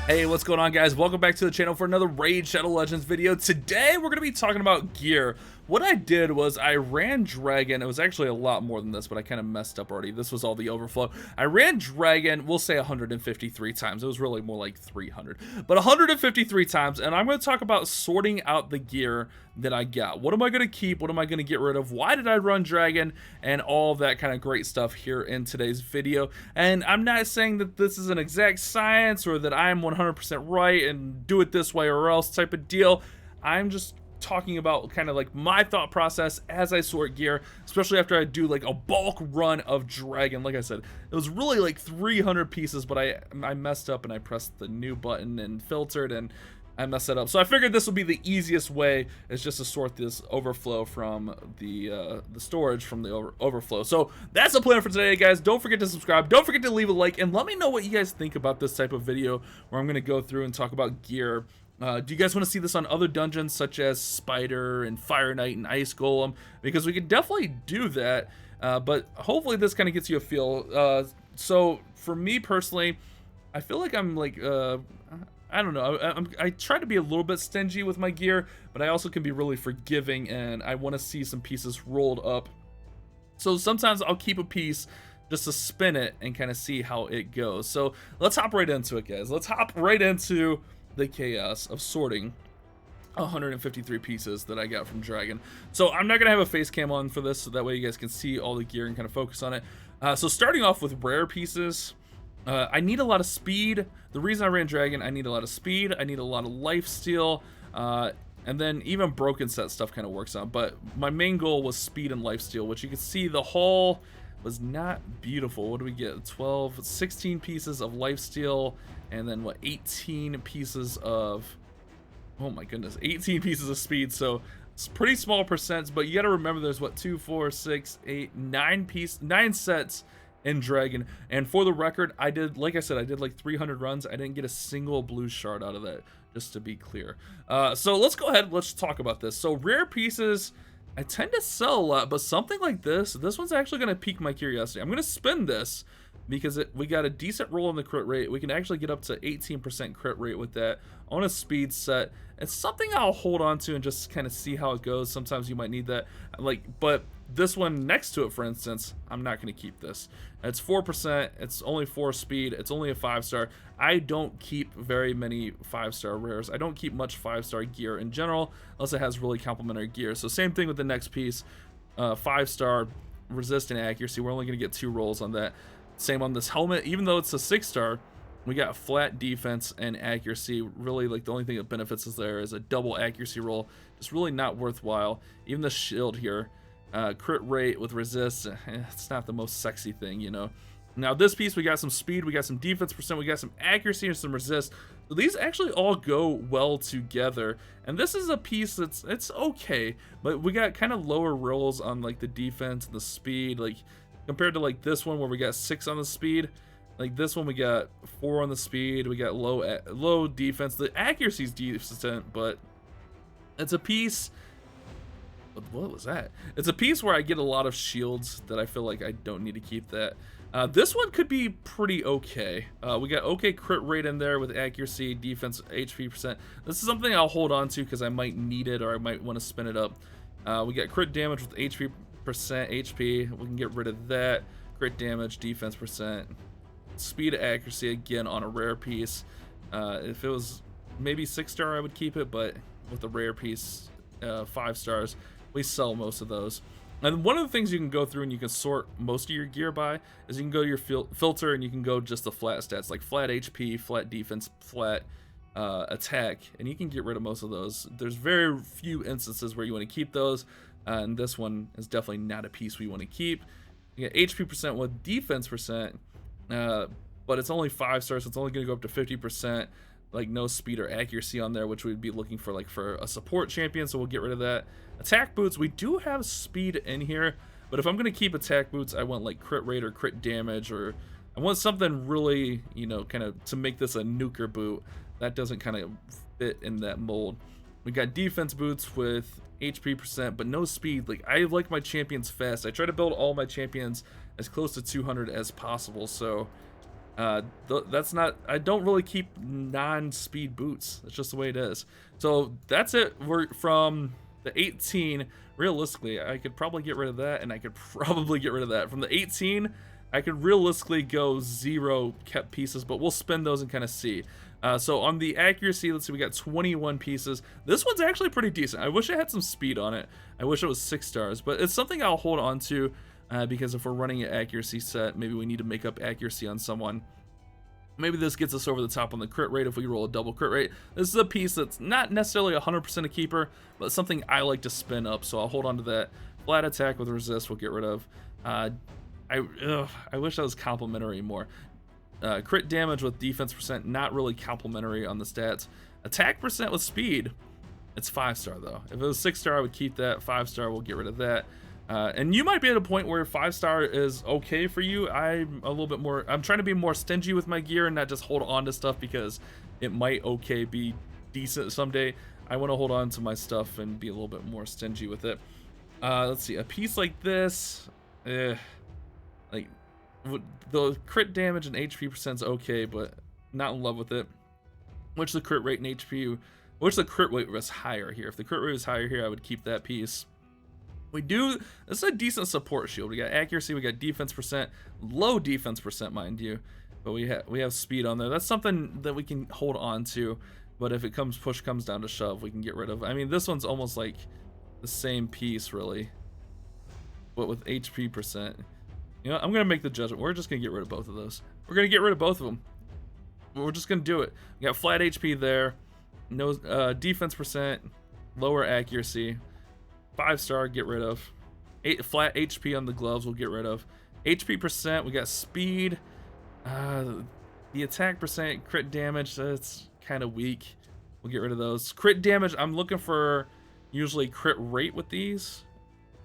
Hey, what's going on, guys? Welcome back to the channel for another Raid Shadow Legends video. Today we're going to be talking about gear. What I did was I ran Dragon. It was actually a lot more than this, but I kind of messed up already. This was all the overflow. I ran Dragon, we'll say 153 times. It was really more like 300, but 153 times. And I'm going to talk about sorting out the gear that I got. What am I going to keep? What am I going to get rid of? Why did I run Dragon? And all of that kind of great stuff here in today's video. And I'm not saying that this is an exact science or that I'm 100% right and do it this way or else type of deal. I'm just talking about kind of like my thought process as I sort gear, especially after I do like a bulk run of Dragon. Like I said, it was really like 300 pieces, but I messed up and I pressed the new button and filtered and I messed it up. So I figured this would be the easiest way, is just to sort this overflow from the storage from the overflow. So that's the plan for today, guys. Don't forget to subscribe. Don't forget to leave a like, and let me know what you guys think about this type of video where I'm going to go through and talk about gear. Do you guys want to see this on other dungeons such as Spider and Fire Knight and Ice Golem? Because we could definitely do that, but hopefully this kind of gets you a feel. So for me personally, I feel like I'm like, I don't know, I try to be a little bit stingy with my gear, but I also can be really forgiving, and I want to see some pieces rolled up. So sometimes I'll keep a piece just to spin it and kind of see how it goes. So let's hop right into it, guys. Let's hop right into the chaos of sorting 153 pieces that I got from Dragon. So I'm not gonna have a face cam on for this, so that way you guys can see all the gear and kind of focus on it. So starting off with rare pieces, I need a lot of speed. The reason I ran Dragon, I need a lot of speed, I need a lot of lifesteal, and then even broken set stuff kind of works out. But my main goal was speed and lifesteal, which you can see the haul was not beautiful. What do we get? 12, 16 pieces of lifesteal, and then what, 18 pieces of, oh my goodness, 18 pieces of speed. So it's pretty small percents, but you got to remember there's what, 2, 4, 6, 8, 9 sets in Dragon. And for the record, I did, like I said, I did like 300 runs. I didn't get a single blue shard out of that, just to be clear. So let's go ahead, let's talk about this. So rare pieces, I tend to sell a lot, but something like this one's actually going to pique my curiosity. I'm going to spin this because we got a decent roll on the crit rate. We can actually get up to 18% crit rate with that on a speed set. It's something I'll hold on to and just kind of see how it goes. Sometimes you might need that, but this one next to it, for instance, I'm not going to keep this. It's 4%, it's only 4 speed, it's only a 5-star. I don't keep very many 5-star rares. I don't keep much 5-star gear in general, unless it has really complementary gear. So same thing with the next piece, 5-star resist and accuracy. We're only going to get 2 rolls on that. Same on this helmet, even though it's a 6-star, we got flat defense and accuracy. Really, like, the only thing that benefits us there is a double accuracy roll. It's really not worthwhile. Even the shield here, crit rate with resist, it's not the most sexy thing, you know. Now this piece, we got some speed, we got some defense percent, we got some accuracy and some resist. So these actually all go well together. And this is a piece it's okay, but we got kind of lower rolls on like the defense and the speed, like compared to like this one where we got 6 on the speed. Like this one we got 4 on the speed, we got low defense. The accuracy's decent, but it's a piece. What was that? It's a piece where I get a lot of shields that I feel like I don't need to keep that. This one could be pretty okay. We got okay crit rate in there with accuracy, defense, HP percent. This is something I'll hold on to because I might need it or I might want to spin it up. We got crit damage with HP percent, HP. We can get rid of that. Crit damage, defense percent. Speed accuracy again on a rare piece. If it was maybe 6-star, I would keep it, but with a rare piece, 5 stars, we sell most of those. And one of the things you can go through and you can sort most of your gear by is you can go to your filter and you can go just the flat stats, like flat HP, flat defense, flat attack, and you can get rid of most of those. There's very few instances where you want to keep those, and this one is definitely not a piece we want to keep. You get HP percent with defense percent, but it's only 5 stars, so it's only going to go up to 50%. Like no speed or accuracy on there, which we'd be looking for like for a support champion, so we'll get rid of that. Attack boots, we do have speed in here, but if I'm going to keep attack boots, I want like crit rate or crit damage, or I want something really, you know, kind of to make this a nuker boot. That doesn't kind of fit in that mold. We got defense boots with HP percent, but no speed. Like, I like my champions fast. I try to build all my champions as close to 200 as possible, so That's not, I don't really keep non-speed boots. That's just the way it is. So that's it. We're from the 18. Realistically, I could probably get rid of that, and I could probably get rid of that. From the 18, I could realistically go 0 kept pieces, but we'll spin those and kind of see. So on the accuracy, let's see, we got 21 pieces. This one's actually pretty decent. I wish I had some speed on it. I wish it was 6 stars, but it's something I'll hold on to because if we're running an accuracy set, maybe we need to make up accuracy on someone. Maybe this gets us over the top on the crit rate if we roll a double crit rate. This is a piece that's not necessarily 100% a keeper, but something I like to spin up, so I'll hold on to that. Flat attack with resist we'll get rid of. I wish that was complementary more. Crit damage with defense percent, not really complementary on the stats. Attack percent with speed, it's 5-star though. If it was 6-star, I would keep that. 5-star, we'll get rid of that. And you might be at a point where 5-star is okay for you. I'm a little bit more, I'm trying to be more stingy with my gear and not just hold on to stuff because it might be decent someday. I want to hold on to my stuff and be a little bit more stingy with it. Let's see, a piece like this, like the crit damage and HP percent's okay, but not in love with it. Which the crit rate and HP, which the crit rate was higher here. If the crit rate was higher here, I would keep that piece. This is a decent support shield. We got accuracy, we got defense percent, low defense percent, mind you, but we have speed on there. That's something that we can hold on to, but if it push comes down to shove, we can get rid of. I mean, this one's almost like the same piece, really, but with HP percent. You know, I'm gonna make the judgment. We're just gonna get rid of both of those. We're gonna get rid of both of them. We're just gonna do it. We got flat HP there, no defense percent, lower accuracy. 5-star, get rid of. Flat HP on the gloves, we'll get rid of. HP percent, we got speed. The attack percent, crit damage, that's kind of weak. We'll get rid of those. Crit damage, I'm looking for usually crit rate with these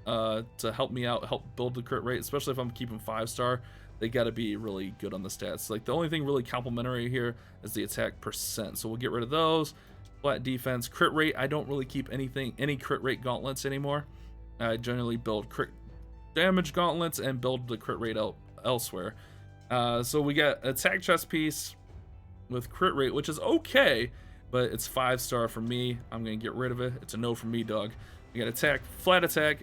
to help me out, help build the crit rate, especially if I'm keeping 5-star. They got to be really good on the stats. Like the only thing really complimentary here is the attack percent, so we'll get rid of those. Flat defense, crit rate, I don't really keep any crit rate gauntlets anymore. I generally build crit damage gauntlets and build the crit rate elsewhere. So we got attack chest piece with crit rate, which is okay, but it's 5-star for me. I'm gonna get rid of it. It's a no for me, dog. We got attack, flat attack,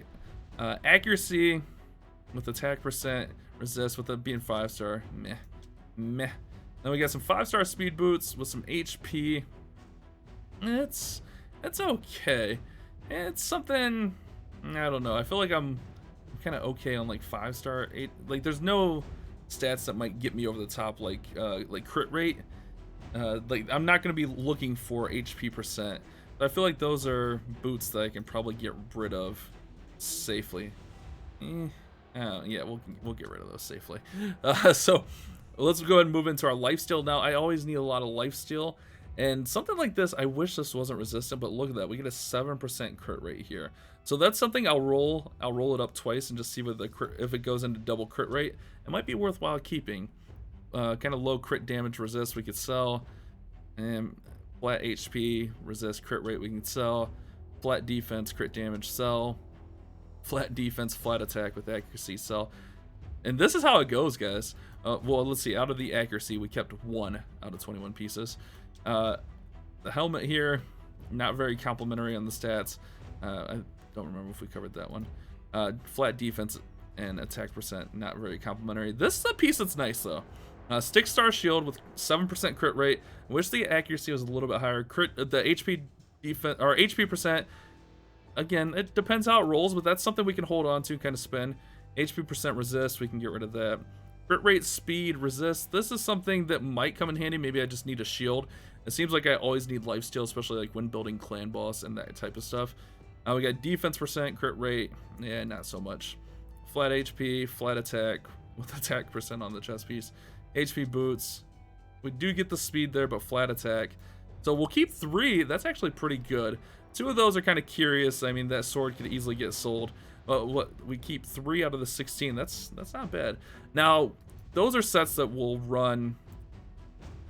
accuracy with attack percent, resist with it being 5-star. Meh. Then we got some 5-star speed boots with some HP. It's okay. It's something, I don't know. I feel like I'm kind of okay on like 5-star, 8. Like there's no stats that might get me over the top, like crit rate. Like I'm not gonna be looking for HP percent. But I feel like those are boots that I can probably get rid of safely. Yeah, we'll get rid of those safely. So let's go ahead and move into our lifesteal now. I always need a lot of lifesteal. And something like this, I wish this wasn't resistant, but look at that. We get a 7% crit rate here. So that's something I'll roll it up twice and just see what if it goes into double crit rate. It might be worthwhile keeping. Kind of low crit damage resist we could sell. And flat HP, resist, crit rate we can sell. Flat defense, crit damage, sell. Flat defense, flat attack with accuracy, sell. And this is how it goes, guys. Well, let's see. Out of the accuracy, we kept 1 out of 21 pieces. The helmet here, not very complimentary on the stats. I don't remember if we covered that one. Flat defense and attack percent, not very complimentary. This is a piece that's nice though. Stick star shield with 7% crit rate. I wish the accuracy was a little bit higher. The HP defense or HP percent. Again, it depends how it rolls, but that's something we can hold on to, kind of spin. HP percent resist, we can get rid of that. Crit rate, speed, resist. This is something that might come in handy. Maybe I just need a shield. It seems like I always need lifesteal, especially like when building clan boss and that type of stuff. We got defense percent, crit rate. Yeah, not so much. Flat HP, flat attack with attack percent on the chest piece. HP boots. We do get the speed there, but flat attack. So we'll keep 3. That's actually pretty good. 2 of those are kind of curious. I mean, that sword could easily get sold. What we keep 3 out of the 16. That's not bad. Now, those are sets that will run,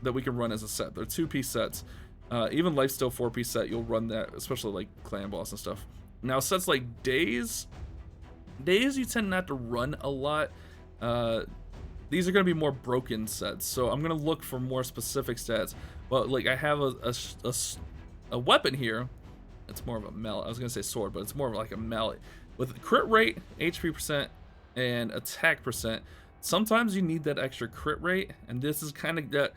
that we can run as a set. They're 2-piece sets. Even lifesteal 4-piece set, you'll run that, especially like clan boss and stuff. Now, sets like days you tend not to run a lot. these are going to be more broken sets, so I'm going to look for more specific stats. But like I have a weapon here. It's more of a mallet. I was going to say sword, but it's more of like a mallet with crit rate, HP percent, and attack percent. Sometimes you need that extra crit rate, and this is kind of that.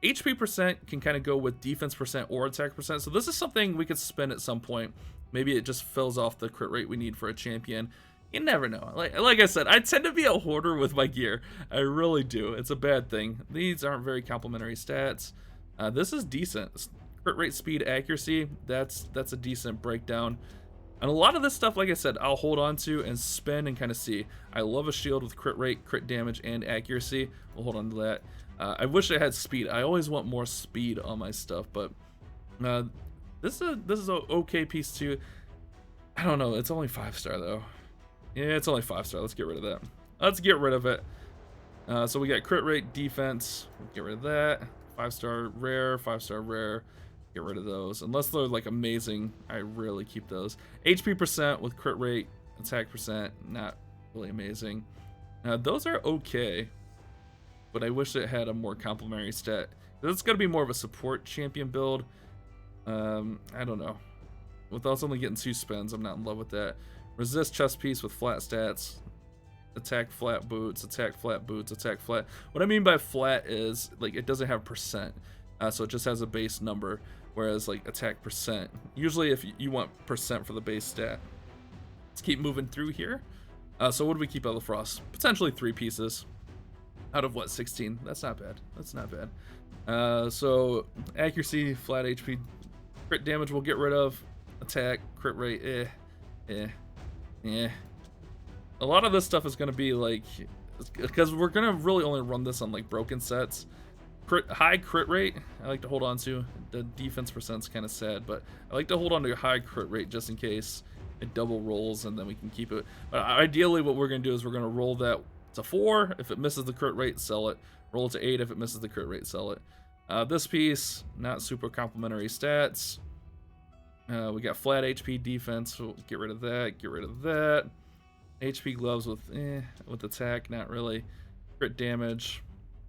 HP percent can kind of go with defense percent or attack percent, so this is something we could spend at some point. Maybe it just fills off the crit rate we need for a champion. You never know. Like I said, I tend to be a hoarder with my gear. I really do. It's a bad thing. These aren't very complimentary stats. This is decent. Crit rate, speed, accuracy. That's a decent breakdown. And a lot of this stuff, like I said, I'll hold on to and spin and kind of see. I love a shield with crit rate, crit damage, and accuracy. We'll hold on to that. I wish I had speed. I always want more speed on my stuff, but this is an okay piece too. I don't know. It's only 5-star though. Yeah, it's only 5-star. Let's get rid of that. Let's get rid of it. So we got crit rate, defense. Get rid of that. 5-star rare, 5-star rare. Get rid of those. Unless they're like amazing, I rarely keep those. HP percent with crit rate, attack percent, not really amazing. Those are okay, but I wish it had a more complementary stat. It's gonna be more of a support champion build. I don't know. With us only getting 2 spins, I'm not in love with that. Resist chest piece with flat stats. Attack flat boots, attack flat boots, attack flat. What I mean by flat is like it doesn't have percent, so it just has a base number. Whereas like attack percent, usually if you want percent for the base stat. Let's keep moving through here. So what do we keep out of the frost? Potentially 3 pieces out of what, 16? That's not bad. That's not bad. So accuracy, flat HP, crit damage we'll get rid of. Attack, crit rate, a lot of this stuff is gonna be like, because we're gonna really only run this on like broken sets. High crit rate I like to hold on to. The defense percent's kind of sad, but I like to hold on to a high crit rate just in case it double rolls and then we can keep it. But ideally what we're gonna do is we're gonna roll that to 4. If it misses the crit rate, sell it. Roll it to 8. If it misses the crit rate, sell it. This piece, not super complimentary stats. We got flat HP defense, we'll get rid of that, get rid of that. HP gloves with attack, not really. Crit damage.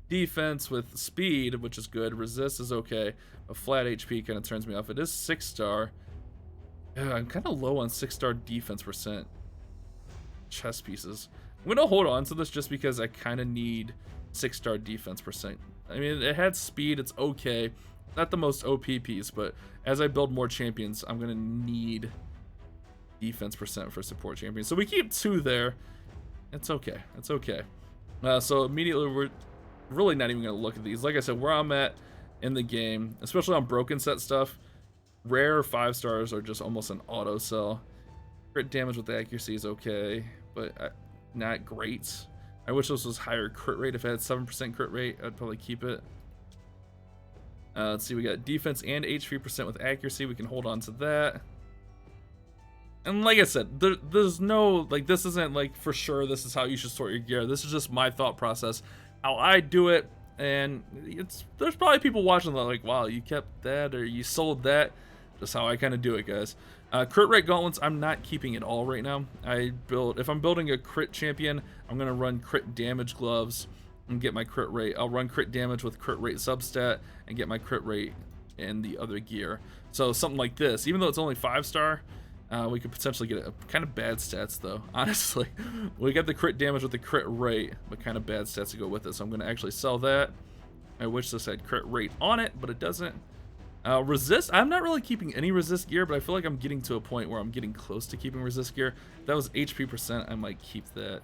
Defense with speed, which is good. Resist is okay. A flat HP kind of turns me off. It is 6-star. I'm kind of low on 6-star defense percent. Chest pieces. I'm gonna hold on to this just because I kind of need 6-star defense percent. I mean, it had speed, it's okay. Not the most OP piece, but as I build more champions, I'm gonna need defense percent for support champions. So we keep 2 there. It's okay. It's okay. So immediately we're really not even gonna look at these. Like I said, where I'm at in the game, especially on broken set stuff, rare 5-stars are just almost an auto sell. Crit damage with the accuracy is okay, but not great. I wish this was higher crit rate. If it had 7% crit rate, I'd probably keep it. Let's see, we got defense and HP percent with accuracy. We can hold on to that. And like I said, there's no, like, this isn't like for sure this is how you should sort your gear. This is just my thought process, how I do it. And there's probably people watching that are like, wow, you kept that or you sold that. Just how I kind of do it, guys. Crit rate gauntlets, I'm not keeping it all right now. If I'm building a crit champion, I'm gonna run crit damage gloves and get my crit rate. I'll run crit damage with crit rate substat and get my crit rate in the other gear. So something like this, even though it's only 5-star, we could potentially get a kind of bad stats though. Honestly, we got the crit damage with the crit rate, but kind of bad stats to go with it. So I'm gonna actually sell that. I wish this had crit rate on it, but it doesn't. Resist, I'm not really keeping any resist gear, but I feel like I'm getting to a point where I'm getting close to keeping resist gear. If that was HP percent, I might keep that.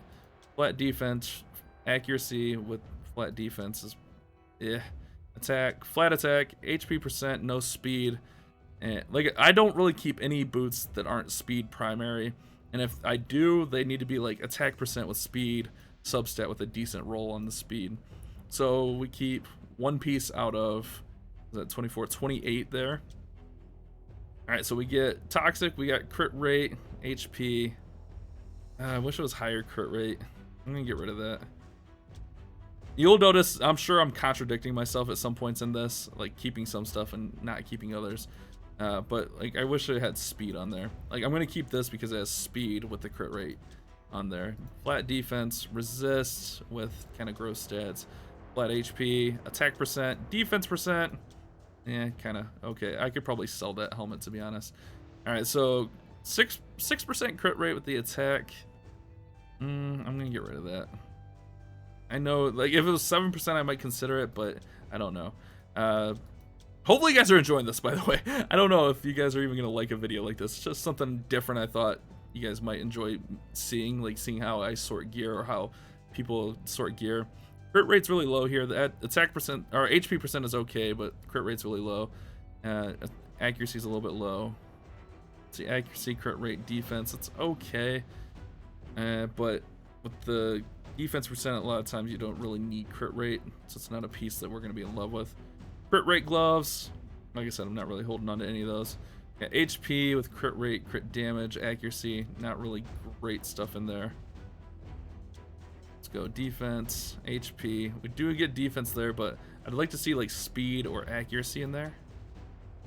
Flat defense, accuracy with flat defense is attack, flat attack, HP percent, no speed. And like, I don't really keep any boots that aren't speed primary, and if I do, they need to be like attack percent with speed, substat with a decent roll on the speed. So we keep 1 piece out of, is that 24, 28 there. All right, so we get toxic, we got crit rate, HP. I wish it was higher crit rate. I'm gonna get rid of that. You'll notice, I'm sure I'm contradicting myself at some points in this, like keeping some stuff and not keeping others. But like, I wish it had speed on there. Like, I'm gonna keep this because it has speed with the crit rate. on there. Flat defense, resist with kind of gross stats. Flat HP, attack percent, defense percent. Yeah, kind of okay. I could probably sell that helmet, to be honest. All right, so 6% crit rate with the attack. I'm gonna get rid of that. I know, like, if it was 7%, I might consider it, but I don't know. Hopefully you guys are enjoying this, by the way. I don't know if you guys are even gonna like a video like this. It's just something different I thought you guys might enjoy seeing, like seeing how I sort gear or how people sort gear. Crit rate's really low here. The attack percent or HP percent is okay, but crit rate's really low. Accuracy's a little bit low. Let's see, accuracy, crit rate, defense, it's okay. But with the defense percent, a lot of times you don't really need crit rate, so it's not a piece that we're going to be in love with. Crit rate gloves, like I said, I'm not really holding on to any of those. Yeah, HP with crit rate, crit damage, accuracy, not really great stuff in there. Let's go defense, HP. We do get defense there, but I'd like to see like speed or accuracy in there.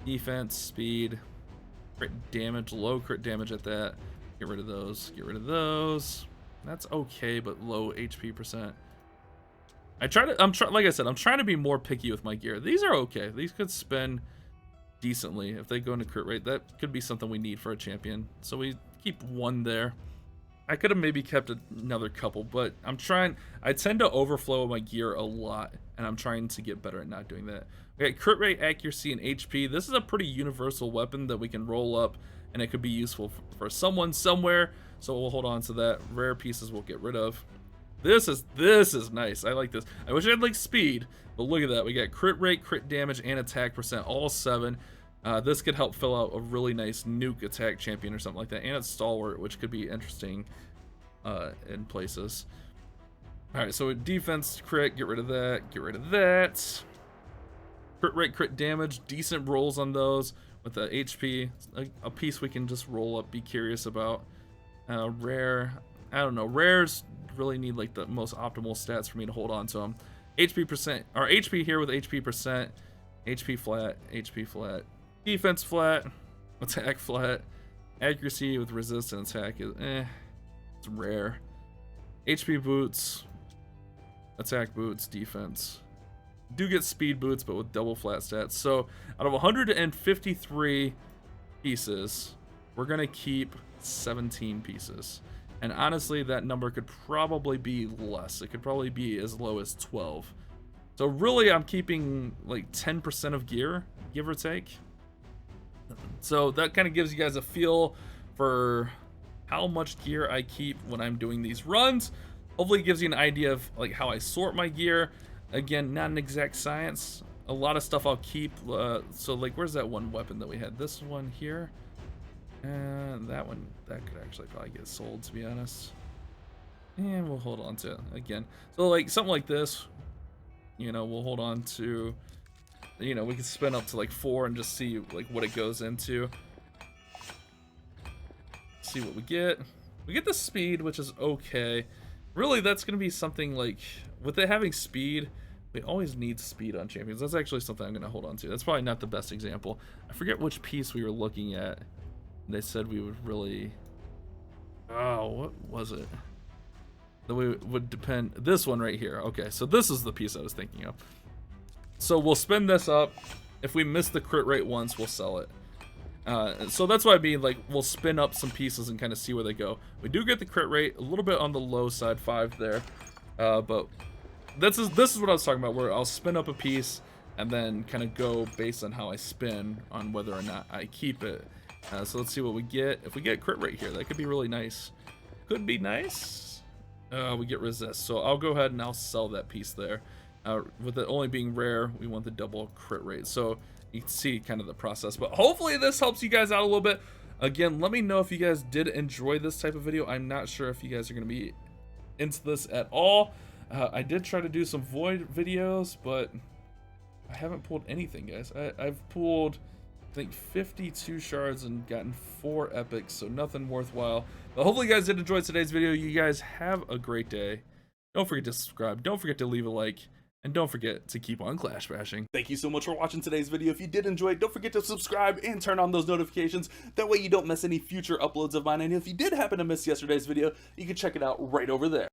Defense, speed, crit damage, low crit damage at that. Get rid of those. Get rid of those. That's okay, but low HP percent. Like I said, I'm trying to be more picky with my gear. These are okay. These could spin decently if they go into crit rate. That could be something we need for a champion. So we keep one there. I could have maybe kept another couple, but I'm trying. I tend to overflow my gear a lot, and I'm trying to get better at not doing that. Okay, crit rate, accuracy, and HP. This is a pretty universal weapon that we can roll up, and it could be useful for someone somewhere. So we'll hold on to that. Rare pieces we'll get rid of. This is nice. I like this. I wish I had like speed, but look at that. We got crit rate, crit damage, and attack percent, all 7. This could help fill out a really nice nuke attack champion or something like that, and it's stalwart, which could be interesting in places. All right, so defense, crit, get rid of that, get rid of that. Crit rate, crit damage, decent rolls on those with the HP. A piece we can just roll up, be curious about. Rare, I don't know. Rares really need like the most optimal stats for me to hold on to them. HP percent, or HP here with HP percent, HP flat, defense flat, attack flat, accuracy with resist and attack is it's rare. HP boots, attack boots, defense. Do get speed boots, but with double flat stats. So out of 153 pieces, we're gonna keep 17 pieces. And honestly, that number could probably be less. It could probably be as low as 12. So really, I'm keeping like 10% of gear, give or take. So that kind of gives you guys a feel for how much gear I keep when I'm doing these runs. Hopefully it gives you an idea of like how I sort my gear. Again, not an exact science. A lot of stuff I'll keep. So like, where's that one weapon that we had? This one here. And that one, that could actually probably get sold, to be honest. And we'll hold on to it again. So like something like this, you know, we'll hold on to, you know, we can spin up to like 4 and just see like what it goes into. See what we get. We get the speed, which is okay. Really, that's going to be something like, with it having speed, we always need speed on champions. That's actually something I'm going to hold on to. That's probably not the best example. I forget which piece we were looking at. They said we would really, oh, what was it? That we would depend, this one right here. Okay, so this is the piece I was thinking of. So we'll spin this up. If we miss the crit rate once, we'll sell it. So that's why I mean, like, we'll spin up some pieces and kind of see where they go. We do get the crit rate, a little bit on the low side, 5 there. But this is what I was talking about, where I'll spin up a piece and then kind of go based on how I spin on whether or not I keep it. So let's see what we get. If we get crit rate here, that could be really nice. Could be nice. We get resist. So I'll go ahead and I'll sell that piece there. With it only being rare, we want the double crit rate. So you can see kind of the process. But hopefully this helps you guys out a little bit. Again, let me know if you guys did enjoy this type of video. I'm not sure if you guys are going to be into this at all. I did try to do some void videos, but I haven't pulled anything, guys. I've pulled, I think, 52 shards and gotten 4 epics, so nothing worthwhile. But hopefully you guys did enjoy today's video. You guys have a great day. Don't forget to subscribe. Don't forget to leave a like. And don't forget to keep on Clash Bashing. Thank you so much for watching today's video. If you did enjoy it, don't forget to subscribe and turn on those notifications. That way you don't miss any future uploads of mine. And if you did happen to miss yesterday's video, you can check it out right over there.